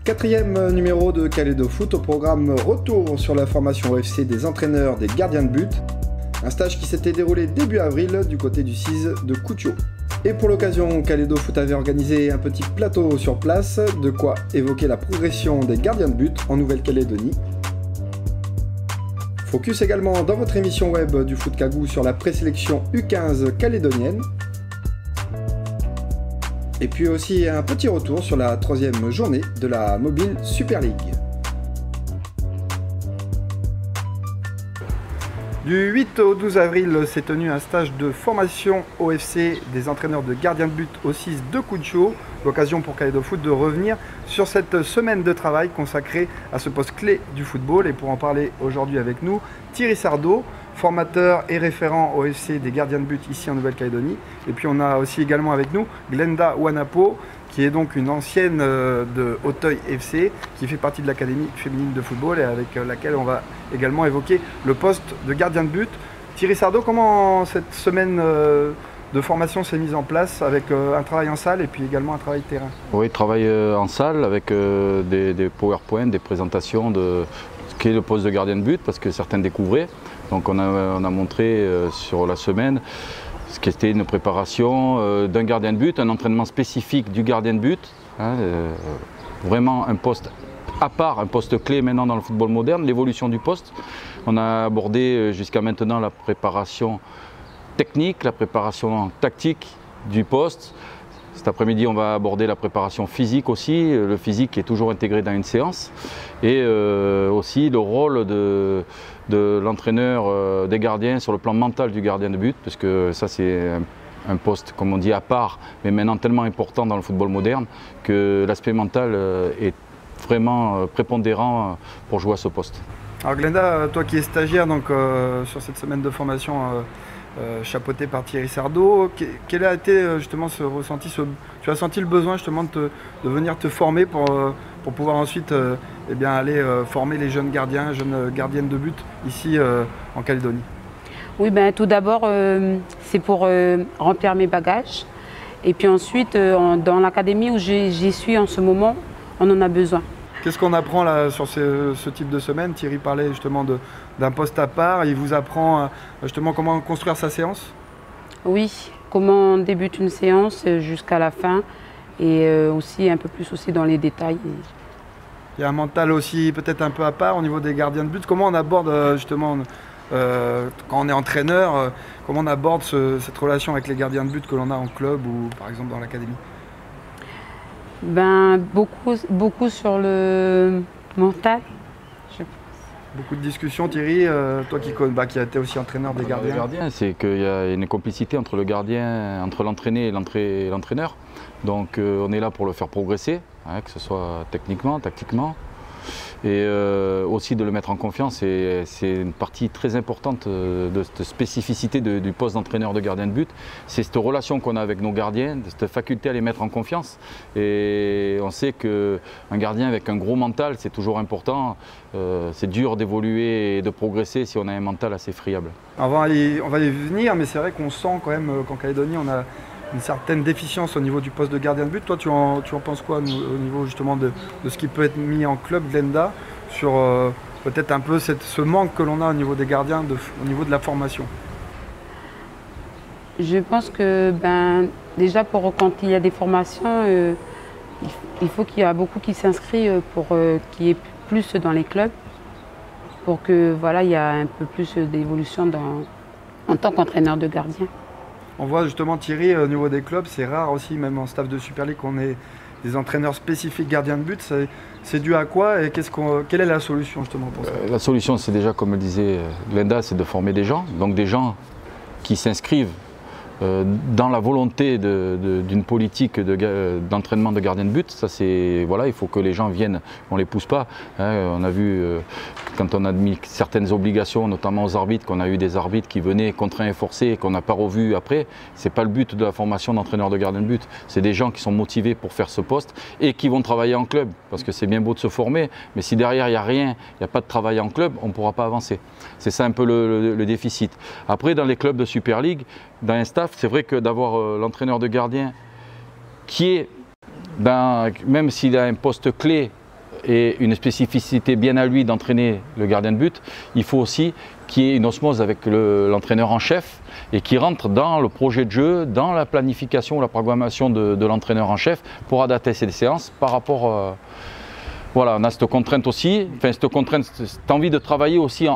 Quatrième numéro de Kalédo Foot, au programme retour sur la formation OFC des entraîneurs des gardiens de but. Un stage qui s'était déroulé début avril du côté du CIS de Koutio. Et pour l'occasion, Kalédo Foot avait organisé un petit plateau sur place, de quoi évoquer la progression des gardiens de but en Nouvelle-Calédonie. Focus également dans votre émission web du Foot Kagou sur la présélection U15 calédonienne. Et puis aussi un petit retour sur la troisième journée de la Mobile Super League. Du 8 au 12 avril s'est tenu un stage de formation OFC des entraîneurs de gardiens de but au 6 de Koutio. L'occasion pour Kalédo Foot de revenir sur cette semaine de travail consacrée à ce poste clé du football. Et pour en parler aujourd'hui avec nous, Thierry Sardo, formateur et référent OFC des gardiens de but ici en Nouvelle-Calédonie. Et puis on a aussi également avec nous Glenda Wanapo, qui est donc une ancienne de Auteuil FC, qui fait partie de l'Académie féminine de football et avec laquelle on va également évoquer le poste de gardien de but. Thierry Sardo, comment cette semaine de formation s'est mise en place avec un travail en salle et puis également un travail de terrain? Oui, travail en salle avec des PowerPoint, des présentations de ce qu'est le poste de gardien de but, parce que certains découvraient. Donc on a montré sur la semaine ce qui était une préparation d'un gardien de but, un entraînement spécifique du gardien de but, hein, vraiment un poste à part, un poste clé maintenant dans le football moderne, l'évolution du poste. On a abordé jusqu'à maintenant la préparation technique, la préparation tactique du poste. Cet après-midi, on va aborder la préparation physique aussi, le physique est toujours intégré dans une séance, et aussi le rôle de l'entraîneur des gardiens sur le plan mental du gardien de but, parce que ça c'est un poste, comme on dit, à part, mais maintenant tellement important dans le football moderne que l'aspect mental est vraiment prépondérant pour jouer à ce poste. Alors Glenda, toi qui es stagiaire donc, sur cette semaine de formation chapeauté par Thierry Sardo, quel a été justement ce ressenti, tu as senti le besoin justement de venir te former pour pouvoir ensuite eh bien, aller former les jeunes gardiens, jeunes gardiennes de but ici en Calédonie? Oui, ben, tout d'abord c'est pour remplir mes bagages et puis ensuite dans l'académie où j'y suis en ce moment, on en a besoin. Qu'est-ce qu'on apprend là sur ce type de semaine? Thierry parlait justement d'un poste à part. Il vous apprend justement comment construire sa séance? Oui, comment on débute une séance jusqu'à la fin et aussi un peu plus aussi dans les détails. Il y a un mental aussi peut-être un peu à part au niveau des gardiens de but. Comment on aborde justement, quand on est entraîneur, comment on aborde cette relation avec les gardiens de but que l'on a en club ou par exemple dans l'académie? Ben, beaucoup sur le mental, je pense. Beaucoup de discussions, Thierry, toi qui as été aussi entraîneur des gardiens. C'est qu'il y a une complicité entre le gardien, entre l'entraîné et l'entraîneur. Donc on est là pour le faire progresser, hein, que ce soit techniquement, tactiquement. Et aussi de le mettre en confiance, c'est une partie très importante de cette spécificité du poste d'entraîneur de gardien de but. C'est cette relation qu'on a avec nos gardiens, cette faculté à les mettre en confiance. Et on sait qu'un gardien avec un gros mental, c'est toujours important. C'est dur d'évoluer et de progresser si on a un mental assez friable. On va y venir, mais c'est vrai qu'on sent quand même qu'en Calédonie, on a une certaine déficience au niveau du poste de gardien de but. Toi, tu en penses quoi au niveau justement de ce qui peut être mis en club, Glenda, sur peut-être un peu ce manque que l'on a au niveau des gardiens, au niveau de la formation? Je pense que déjà quand il y a des formations, il faut qu'il y ait beaucoup qui s'inscrivent pour qu'il y ait plus dans les clubs, pour que voilà, il y a un peu plus d'évolution en tant qu'entraîneur de gardien. On voit justement Thierry au niveau des clubs, c'est rare aussi, même en staff de Super League, qu'on ait des entraîneurs spécifiques gardiens de but. C'est dû à quoi et quelle est la solution justement pour ça? La solution, c'est déjà, comme le disait Glenda, c'est de former des gens. Donc des gens qui s'inscrivent dans la volonté d'une politique d'entraînement de gardien de but. Ça, c'est, voilà, il faut que les gens viennent, on ne les pousse pas. Hein. On a vu, quand on a mis certaines obligations, notamment aux arbitres, qu'on a eu des arbitres qui venaient contraints et forcés et qu'on n'a pas revus après. Ce n'est pas le but de la formation d'entraîneur de gardien de but. C'est des gens qui sont motivés pour faire ce poste et qui vont travailler en club. Parce que c'est bien beau de se former, mais si derrière il n'y a rien, il n'y a pas de travail en club, on ne pourra pas avancer. C'est ça un peu le déficit. Après, dans les clubs de Super League, dans un staff, c'est vrai que d'avoir l'entraîneur de gardien qui est, même s'il a un poste clé et une spécificité bien à lui d'entraîner le gardien de but, il faut aussi qu'il y ait une osmose avec l'entraîneur en chef et qui rentre dans le projet de jeu, dans la planification, la programmation de l'entraîneur en chef pour adapter ses séances par rapport... voilà, on a cette contrainte aussi, enfin cette contrainte, cette envie de travailler aussi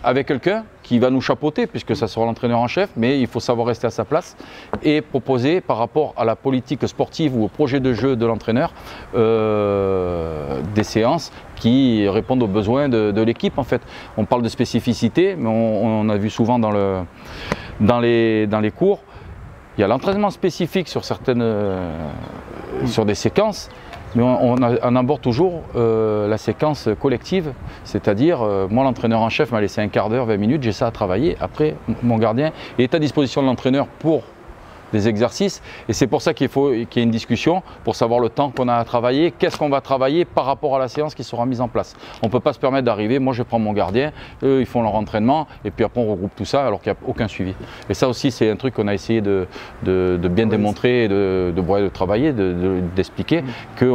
avec quelqu'un qui va nous chapeauter, puisque ça sera l'entraîneur en chef, mais il faut savoir rester à sa place et proposer par rapport à la politique sportive ou au projet de jeu de l'entraîneur des séances qui répondent aux besoins de l'équipe en fait. On parle de spécificité, mais on a vu souvent dans les cours, il y a l'entraînement spécifique sur sur des séquences. Mais on aborde toujours la séquence collective, c'est-à-dire moi l'entraîneur en chef m'a laissé un quart d'heure, 20 minutes, j'ai ça à travailler. Après mon gardien est à disposition de l'entraîneur pour des exercices et c'est pour ça qu'il faut qu'il y ait une discussion pour savoir le temps qu'on a à travailler, qu'est-ce qu'on va travailler par rapport à la séance qui sera mise en place. On ne peut pas se permettre d'arriver, moi je prends mon gardien, eux ils font leur entraînement et puis après on regroupe tout ça alors qu'il n'y a aucun suivi. Et ça aussi c'est un truc qu'on a essayé de bien démontrer et de travailler, d'expliquer que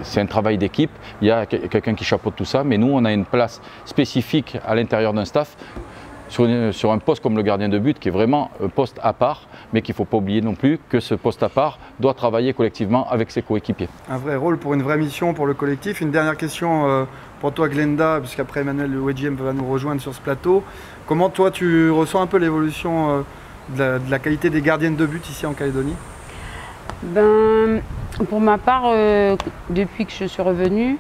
c'est un travail d'équipe, il y a quelqu'un qui chapeaute tout ça, mais nous on a une place spécifique à l'intérieur d'un staff sur un poste comme le gardien de but qui est vraiment un poste à part, mais qu'il ne faut pas oublier non plus que ce poste à part doit travailler collectivement avec ses coéquipiers. Un vrai rôle pour une vraie mission pour le collectif. Une dernière question pour toi Glenda, puisqu'après Emmanuel Wedgiem va nous rejoindre sur ce plateau. Comment toi tu ressens un peu l'évolution de la qualité des gardiennes de but ici en Calédonie? Pour ma part, depuis que je suis revenue,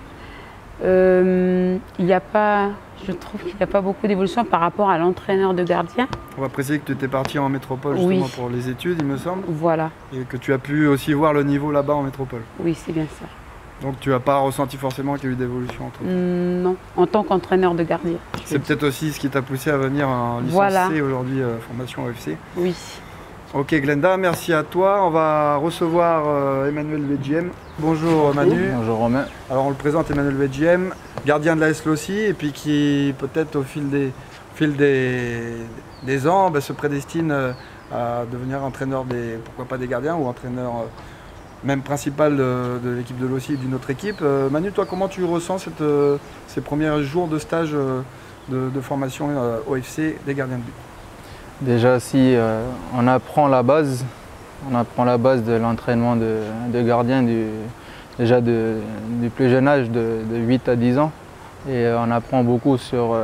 je trouve qu'il n'y a pas beaucoup d'évolution par rapport à l'entraîneur de gardien. On va préciser que tu étais parti en métropole justement pour les études, il me semble. Voilà. Et que tu as pu aussi voir le niveau là-bas en métropole. Oui, c'est bien ça. Donc tu n'as pas ressenti forcément qu'il y a eu d'évolution entre non, en tant qu'entraîneur de gardien. C'est peut-être aussi ce qui t'a poussé à venir en licence C aujourd'hui, formation OFC. Oui. Ok Glenda, merci à toi. On va recevoir Emmanuel Wedgiem. Bonjour Manu. Bonjour Romain. Alors on le présente, Emmanuel Wedgiem, gardien de la SLOCI et puis qui peut-être au fil des ans se prédestine à devenir entraîneur pourquoi pas des gardiens ou entraîneur même principal de l'équipe de l'OCI et d'une autre équipe. Manu, toi comment tu ressens ces premiers jours de stage de formation OFC des gardiens de but? Déjà, si on apprend la base de l'entraînement de gardien déjà du plus jeune âge, de 8 à 10 ans. Et on apprend beaucoup sur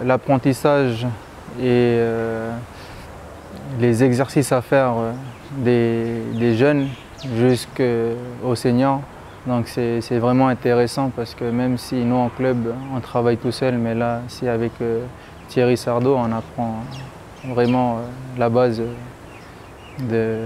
l'apprentissage et les exercices à faire des jeunes jusqu'aux seniors. Donc c'est vraiment intéressant parce que même si nous en club on travaille tout seul, mais là si avec Thierry Sardo, on apprend vraiment la base de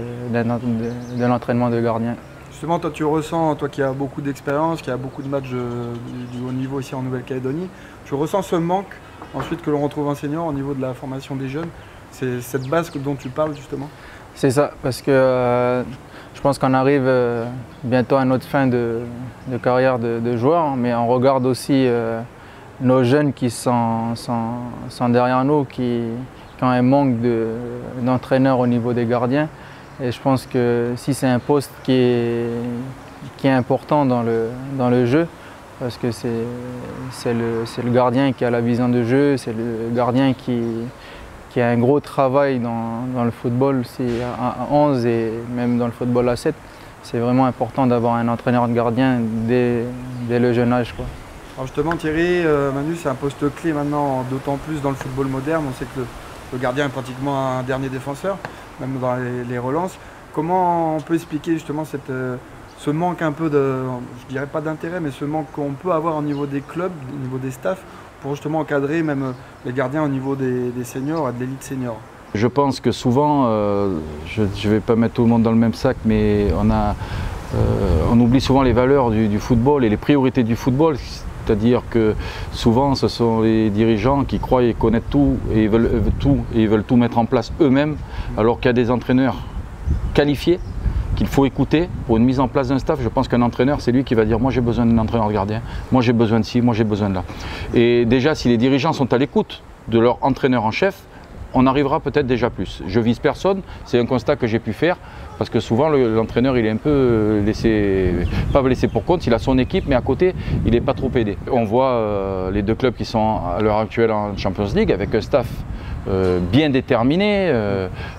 l'entraînement de gardien. Justement, toi tu ressens, toi qui as beaucoup d'expérience, qui a beaucoup de matchs du haut niveau ici en Nouvelle-Calédonie, tu ressens ce manque ensuite que l'on retrouve en senior au niveau de la formation des jeunes? C'est cette base dont tu parles justement? C'est ça, parce que je pense qu'on arrive bientôt à notre fin de carrière de joueur, mais on regarde aussi nos jeunes qui sont derrière nous, qui ont un manque d'entraîneurs au niveau des gardiens. Et je pense que si c'est un poste qui est important dans le jeu, parce que c'est le gardien qui a la vision de jeu, c'est le gardien qui a un gros travail dans le football à 11 et même dans le football à 7. C'est vraiment important d'avoir un entraîneur de gardien dès le jeune âge, quoi. Alors justement Thierry, Manu, c'est un poste clé maintenant, d'autant plus dans le football moderne. On sait que le gardien est pratiquement un dernier défenseur, même dans les relances. Comment on peut expliquer justement ce manque un peu je dirais pas d'intérêt, mais ce manque qu'on peut avoir au niveau des clubs, au niveau des staffs, pour justement encadrer même les gardiens au niveau des seniors et de l'élite senior? Je pense que souvent, je ne vais pas mettre tout le monde dans le même sac, mais on oublie souvent les valeurs du football et les priorités du football. C'est-à-dire que souvent ce sont les dirigeants qui croient et connaissent tout et ils veulent tout mettre en place eux-mêmes, alors qu'il y a des entraîneurs qualifiés qu'il faut écouter pour une mise en place d'un staff. Je pense qu'un entraîneur, c'est lui qui va dire « moi j'ai besoin d'un entraîneur gardien, moi j'ai besoin de ci, moi j'ai besoin de là ». Et déjà, si les dirigeants sont à l'écoute de leur entraîneur en chef, on arrivera peut-être déjà plus. Je vise personne, c'est un constat que j'ai pu faire, parce que souvent l'entraîneur il est un peu pas laissé pour compte, il a son équipe, mais à côté il n'est pas trop aidé. On voit les deux clubs qui sont à l'heure actuelle en Champions League avec un staff bien déterminé,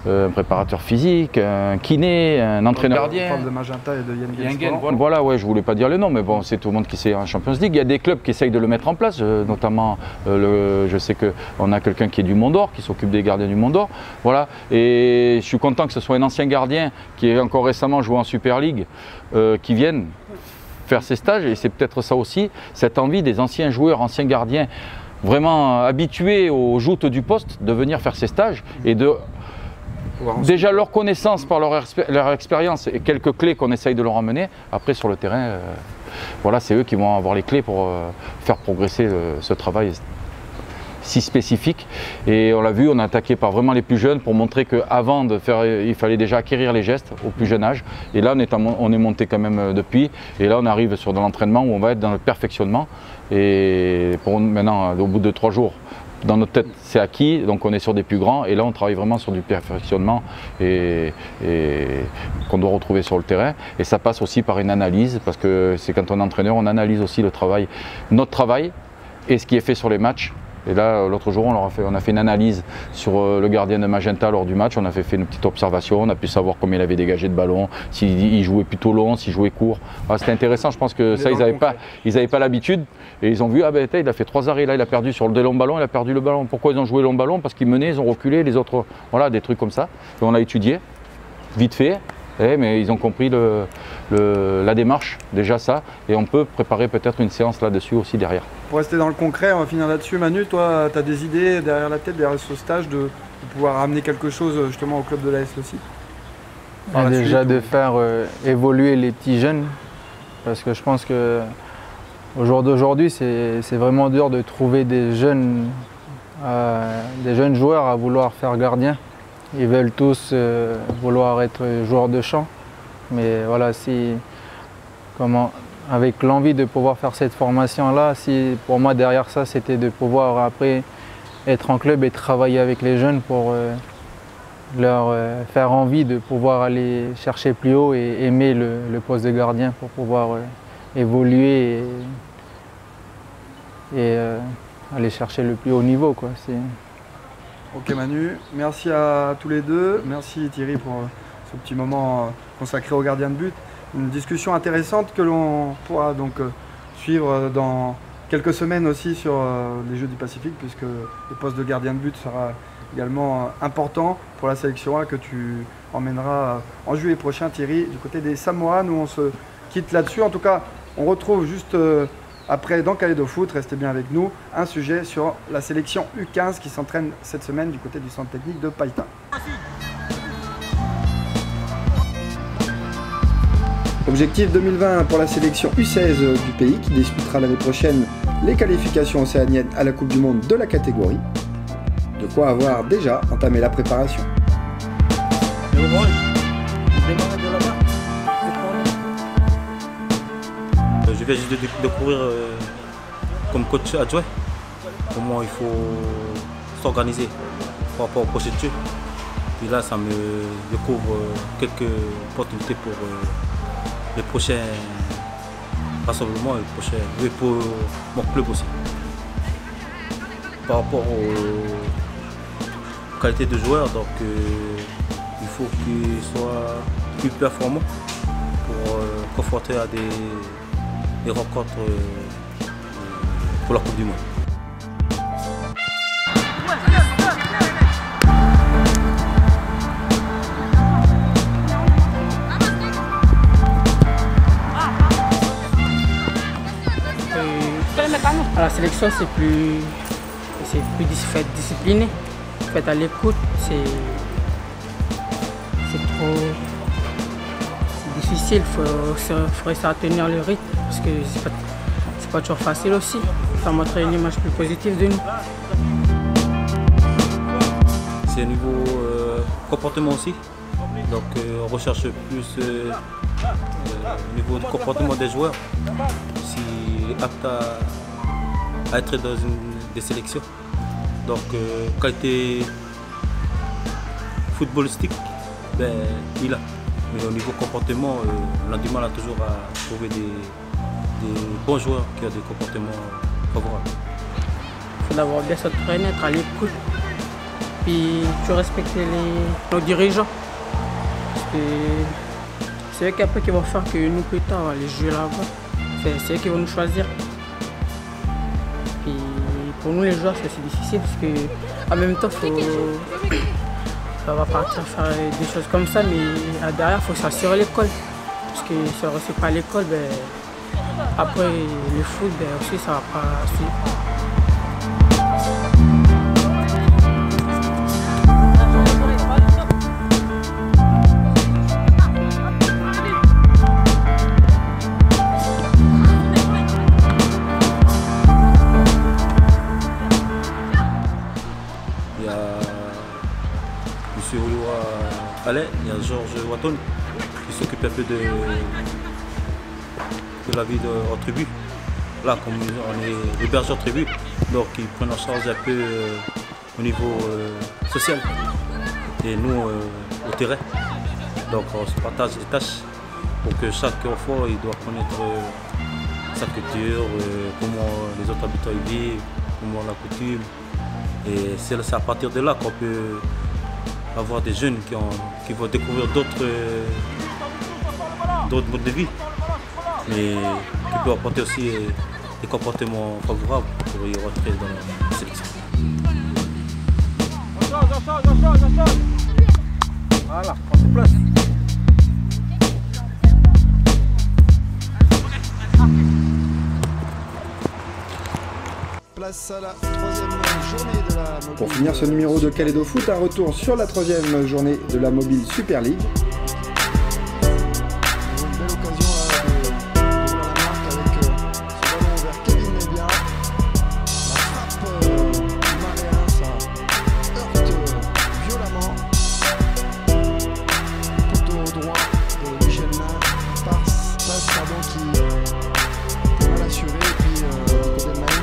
un préparateur physique, un kiné, un entraîneur gardien. On parle de Magenta et de Yengen. Voilà, ouais, je voulais pas dire le nom, mais bon, c'est tout le monde qui sait en Champions League. Il y a des clubs qui essayent de le mettre en place, notamment, je sais qu'on a quelqu'un qui est du Mont d'Or, qui s'occupe des gardiens du Mont d'Or. Voilà, et je suis content que ce soit un ancien gardien qui est encore récemment joué en Super League, qui vienne faire ses stages, et c'est peut-être ça aussi, cette envie des anciens joueurs, anciens gardiens, vraiment habitués aux joutes du poste, de venir faire ces stages et de déjà leur connaissance par leur expérience et quelques clés qu'on essaye de leur emmener. Après sur le terrain, voilà, c'est eux qui vont avoir les clés pour faire progresser ce travail si spécifique. Et on l'a vu, on a attaqué par vraiment les plus jeunes pour montrer qu'avant de faire, il fallait déjà acquérir les gestes au plus jeune âge. Et là, on est monté quand même depuis. Et là, on arrive sur de l'entraînement où on va être dans le perfectionnement. Et maintenant, au bout de 3 jours, dans notre tête, c'est acquis, donc on est sur des plus grands. Et là, on travaille vraiment sur du perfectionnement et qu'on doit retrouver sur le terrain. Et ça passe aussi par une analyse, parce que c'est quand on est entraîneur, on analyse aussi le travail, notre travail et ce qui est fait sur les matchs. Et là, l'autre jour, on a fait une analyse sur le gardien de Magenta lors du match. On a fait une petite observation, on a pu savoir combien il avait dégagé de ballon, s'il jouait plutôt long, s'il jouait court. Ah, c'était intéressant, je pense que ça, ils n'avaient pas l'habitude. Et ils ont vu, ah ben il a fait 3 arrêts, là il a perdu sur le long ballon, il a perdu le ballon. Pourquoi ils ont joué long ballon? Parce qu'ils menaient, ils ont reculé, les autres, voilà, des trucs comme ça. Et on a étudié, vite fait. Mais ils ont compris la démarche, déjà ça, et on peut préparer peut-être une séance là-dessus aussi derrière. Pour rester dans le concret, on va finir là-dessus. Manu, toi, tu as des idées derrière la tête, derrière ce stage, de pouvoir amener quelque chose justement au club de l'AS aussi? Déjà de faire évoluer les petits jeunes, parce que je pense que au jour d'aujourd'hui, c'est vraiment dur de trouver des jeunes joueurs à vouloir faire gardien. Ils veulent tous vouloir être joueurs de champ, mais voilà, avec l'envie de pouvoir faire cette formation-là, pour moi derrière ça, c'était de pouvoir après être en club et travailler avec les jeunes pour leur faire envie de pouvoir aller chercher plus haut et aimer le poste de gardien pour pouvoir évoluer et aller chercher le plus haut niveau, quoi. Ok Manu, merci à tous les deux, merci Thierry pour ce petit moment consacré aux gardiens de but. Une discussion intéressante que l'on pourra donc suivre dans quelques semaines aussi sur les Jeux du Pacifique, puisque le poste de gardien de but sera également important pour la sélection A que tu emmèneras en juillet prochain, Thierry, du côté des Samoa. Nous on se quitte là-dessus. En tout cas, on retrouve juste après, dans Kaleido Foot, restez bien avec nous, un sujet sur la sélection U15 qui s'entraîne cette semaine du côté du centre technique de Païta. Objectif 2020 pour la sélection U16 du pays qui disputera l'année prochaine les qualifications océaniennes à la Coupe du Monde de la catégorie. De quoi avoir déjà entamé la préparation. Je viens juste de découvrir comme coach adjoint comment il faut s'organiser par rapport au procédures. Puis là, ça me découvre quelques opportunités pour les prochains rassemblements et pour mon club aussi. Par rapport aux qualités de joueur, donc il faut qu'ils soient plus performants pour confronter à des rencontres pour la Coupe du Monde. À la sélection, c'est plus discipliné. faut être à l'écoute, c'est difficile, il faut réussir à tenir le rythme parce que c'est pas toujours facile aussi. Il faut montrer une image plus positive de nous. C'est au niveau comportement aussi, donc on recherche plus au niveau du comportement des joueurs, si apte à être dans des sélections. Donc qualité footballistique, il a. Mais au niveau comportement, on a du mal toujours à trouver des bons joueurs qui ont des comportements favorables. Il faut d'abord bien s'entraîner, être à l'écoute, puis tu respecter nos dirigeants. Parce que c'est eux qui vont faire que nous plus tard on va aller jouer là-bas. C'est eux qui vont nous choisir. Puis pour nous les joueurs c'est aussi difficile parce qu'en même temps on va partir faire des choses comme ça, mais derrière il faut s'assurer l'école. Parce que si on ne reçoit pas l'école, après le foot aussi ça ne va pas suivre. Il y a M. Oloua Alain, il y a Georges Watton qui s'occupe un peu de la vie en tribu. Là, comme on est hébergeurs tribu, donc ils prennent en charge un peu au niveau social et nous au terrain. Donc on se partage les tâches pour que chaque enfant il doit connaître sa culture, comment les autres habitants y vivent, comment la coutume. Et c'est à partir de là qu'on peut avoir des jeunes qui vont découvrir d'autres modes de vie, mais qui peuvent apporter aussi des comportements favorables pour y rentrer dans la sélection. Voilà, prends place. Place à la troisième journée de la Mobile. Pour finir ce numéro de Kalédo Foot, un retour sur la troisième journée de la Mobile Super League. Une belle occasion de la marque avec ce ballon vers Kevin Nebia. La frappe du Maréen, ça heurte violemment. Poteau droit de Michel Nain. Passe qui est mal assuré. Et puis Codenman.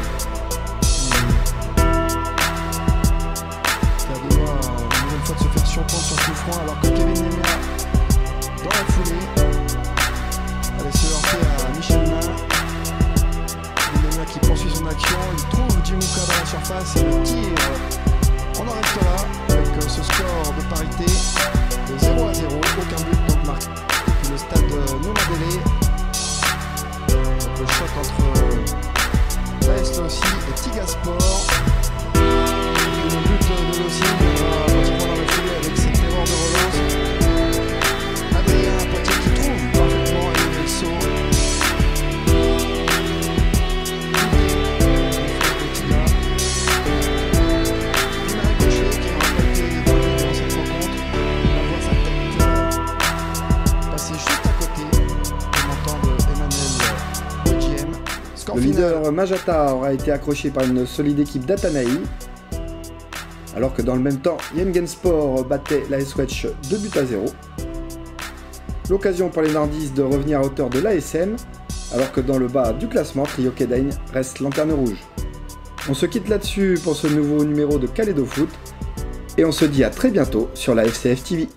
De se faire surprendre sur coup franc alors que Kevin Nemea dans la foulée allait se heurter à Michel Nain. Nemea qui poursuit son action, il trouve Djimouka dans la surface et le tir. On en reste là avec ce score de parité de 0-0, aucun but donc marqué depuis le stade Noumadélé. Le choc entre l'AS Lossy et Tigasport. Le but de Lossy pratiquement dans la foulée avec cette erreur de relance. Adrien Poitier qui trouve parfaitement Emmanuel Saut. Marie Gaucher qui n'aura pas été dévoilé dans cette rencontre. On va voir sa tête passer juste à côté du montant de Emmanuel Odiem. Le leader Majata aura été accroché par une solide équipe d'Atanaï. Alors que dans le même temps, Yengensport battait l'AS Wedge 2-0. L'occasion pour les nordistes de revenir à hauteur de l'ASM, alors que dans le bas du classement, Trio Kedain reste lanterne rouge. On se quitte là-dessus pour ce nouveau numéro de Kalédo Foot, et on se dit à très bientôt sur la FCF TV.